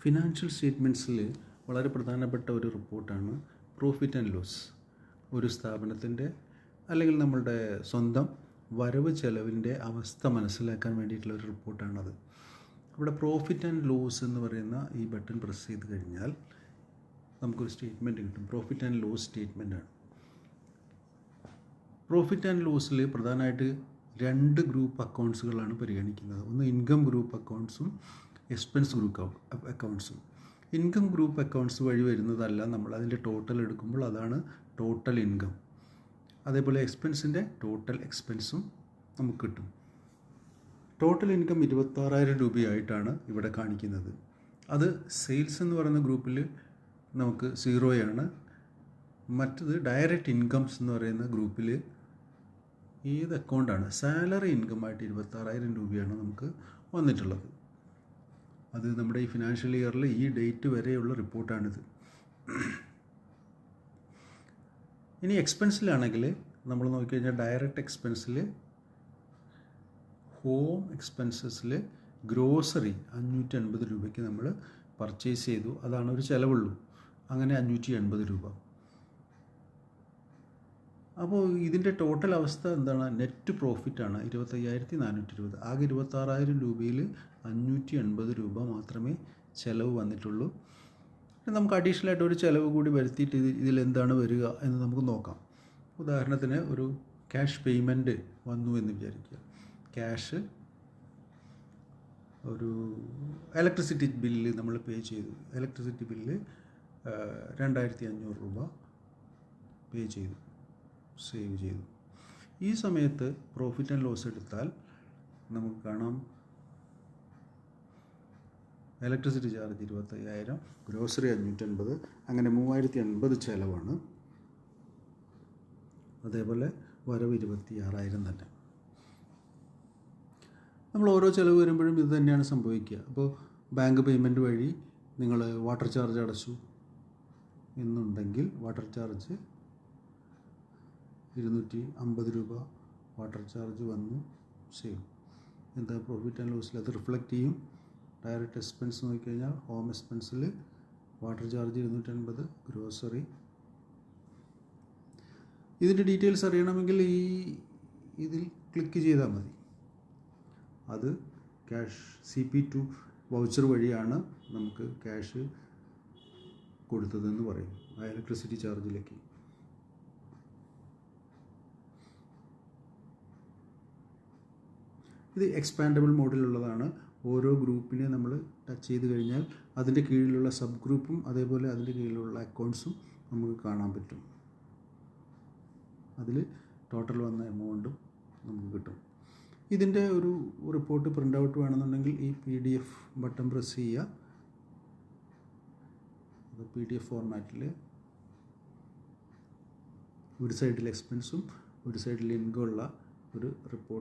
Financial സ്റ്റേറ്റ്മെൻറ്റ്സിൽ വളരെ പ്രധാനപ്പെട്ട ഒരു റിപ്പോർട്ടാണ് പ്രോഫിറ്റ് ആൻഡ് ലോസ്. ഒരു സ്ഥാപനത്തിൻ്റെ അല്ലെങ്കിൽ നമ്മളുടെ സ്വന്തം വരവ് ചെലവിൻ്റെ അവസ്ഥ മനസ്സിലാക്കാൻ വേണ്ടിയിട്ടുള്ള ഒരു റിപ്പോർട്ടാണത്. ഇവിടെ പ്രോഫിറ്റ് ആൻഡ് ലോസ് എന്ന് പറയുന്ന ഈ ബട്ടൺ പ്രസ് ചെയ്ത് കഴിഞ്ഞാൽ നമുക്കൊരു സ്റ്റേറ്റ്മെൻറ്റ് കിട്ടും. പ്രോഫിറ്റ് ആൻഡ് ലോസ് സ്റ്റേറ്റ്മെൻറ്റാണ്. പ്രോഫിറ്റ് ആൻഡ് ലോസിൽ പ്രധാനമായിട്ട് രണ്ട് ഗ്രൂപ്പ് അക്കൗണ്ട്സുകളാണ് പരിഗണിക്കുന്നത്. ഒന്ന് ഇൻകം ഗ്രൂപ്പ് അക്കൗണ്ട്സും എക്സ്പെൻസ് ഗ്രൂപ്പ് അക്കൗണ്ട്സും. ഇൻകം ഗ്രൂപ്പ് അക്കൗണ്ട്സ് വഴി വരുന്നതല്ല, നമ്മൾ അതിൻ്റെ ടോട്ടൽ എടുക്കുമ്പോൾ അതാണ് ടോട്ടൽ ഇൻകം. അതേപോലെ എക്സ്പെൻസിൻ്റെ ടോട്ടൽ എക്സ്പെൻസും നമുക്ക് കിട്ടും. ടോട്ടൽ ഇൻകം 26,000 രൂപയായിട്ടാണ് ഇവിടെ കാണിക്കുന്നത്. അത് സെയിൽസ് എന്ന് പറയുന്ന ഗ്രൂപ്പിൽ നമുക്ക് 0 മറ്റത് ഡയറക്റ്റ് ഇൻകംസ് എന്ന് പറയുന്ന ഗ്രൂപ്പിൽ ഏത് അക്കൗണ്ടാണ് സാലറി ഇൻകമായിട്ട് 26,000 രൂപയാണ് നമുക്ക് വന്നിട്ടുള്ളത്. അത് നമ്മുടെ ഈ ഫിനാൻഷ്യൽ ഇയറിൽ ഈ ഡേറ്റ് വരെയുള്ള റിപ്പോർട്ടാണിത്. ഇനി എക്സ്പെൻസിലാണെങ്കിൽ നമ്മൾ നോക്കിക്കഴിഞ്ഞാൽ ഡയറക്റ്റ് എക്സ്പെൻസിൽ ഹോം എക്സ്പെൻസസിൽ ഗ്രോസറി 580 രൂപയ്ക്ക് നമ്മൾ പർച്ചേസ് ചെയ്തു. അതാണ് ഒരു ചിലവുള്ളൂ. അങ്ങനെ 580 രൂപ. അപ്പോൾ ഇതിൻ്റെ ടോട്ടൽ അവസ്ഥ എന്താണ്? നെറ്റ് പ്രോഫിറ്റാണ് 25,420. ആകെ 26,000 രൂപയിൽ 580 രൂപ മാത്രമേ ചിലവ് വന്നിട്ടുള്ളൂ. നമുക്ക് അഡീഷണലായിട്ട് ഒരു ചിലവ് കൂടി വരുത്തിയിട്ട് ഇതിലെന്താണ് വരിക എന്ന് നമുക്ക് നോക്കാം. ഉദാഹരണത്തിന് ഒരു ക്യാഷ് പേയ്മെൻറ്റ് വന്നു എന്ന് വിചാരിക്കുക. ക്യാഷ് ഒരു ഇലക്ട്രിസിറ്റി ബില്ല് നമ്മൾ പേ ചെയ്തു. ഇലക്ട്രിസിറ്റി ബില്ല് 2,500 രൂപ പേ ചെയ്തു, സേവ് ചെയ്തു. ഈ സമയത്ത് പ്രോഫിറ്റ് ആൻഡ് ലോസ് എടുത്താൽ നമുക്ക് കാണാം ഇലക്ട്രിസിറ്റി ചാർജ് 25,000, ഗ്രോസറി 580, അങ്ങനെ 3,080 ചിലവാണ്. അതേപോലെ വരവ് 26,000 തന്നെ. നമ്മൾ ഓരോ ചിലവ് വരുമ്പോഴും ഇത് തന്നെയാണ് സംഭവിക്കുക. അപ്പോൾ ബാങ്ക് പേയ്മെൻറ്റ് വഴി നിങ്ങൾ വാട്ടർ ചാർജ് അടച്ചു എന്നുണ്ടെങ്കിൽ വാട്ടർ ചാർജ് 250 രൂപ വാട്ടർ ചാർജ് വന്നു, സേവ്. എന്താ പ്രോഫിറ്റ് ആൻഡ് ലോസിൽ അത് റിഫ്ലക്റ്റ് ചെയ്യും. ഡയറക്റ്റ് എക്സ്പെൻസ് നോക്കിക്കഴിഞ്ഞാൽ ഹോം എക്സ്പെൻസിൽ വാട്ടർ ചാർജ് 250, ഗ്രോസറി. ഇതിൻ്റെ ഡീറ്റെയിൽസ് അറിയണമെങ്കിൽ ഇതിൽ ക്ലിക്ക് ചെയ്താൽ മതി. അത് ക്യാഷ് CP2 വൗച്ചർ വഴിയാണ് നമുക്ക് ക്യാഷ് കൊടുത്തതെന്ന് പറയും ആ ഇലക്ട്രിസിറ്റി ചാർജിലേക്ക്. ഇത് എക്സ്പാൻഡബിൾ മോഡിലുള്ളതാണ്. ഓരോ ഗ്രൂപ്പിനെ നമ്മൾ ടച്ച് ചെയ്ത് കഴിഞ്ഞാൽ അതിൻ്റെ കീഴിലുള്ള സബ് ഗ്രൂപ്പും അതേപോലെ അതിൻ്റെ കീഴിലുള്ള അക്കൗണ്ട്സും നമുക്ക് കാണാൻ പറ്റും. അതിൽ ടോട്ടൽ വന്ന എമൗണ്ടും നമുക്ക് കിട്ടും. ഇതിൻ്റെ ഒരു റിപ്പോർട്ട് പ്രിൻ്റ് ഔട്ട് വേണമെന്നുണ്ടെങ്കിൽ ഈ PDF ബട്ടൺ പ്രസ് ചെയ്യുക. അത് PDF ഫോർമാറ്റിൽ ഒരു സൈഡിൽ എക്സ്പെൻസും ഒരു സൈഡിൽ ഇൻകം ഉള്ള ഒരു റിപ്പോർട്ട്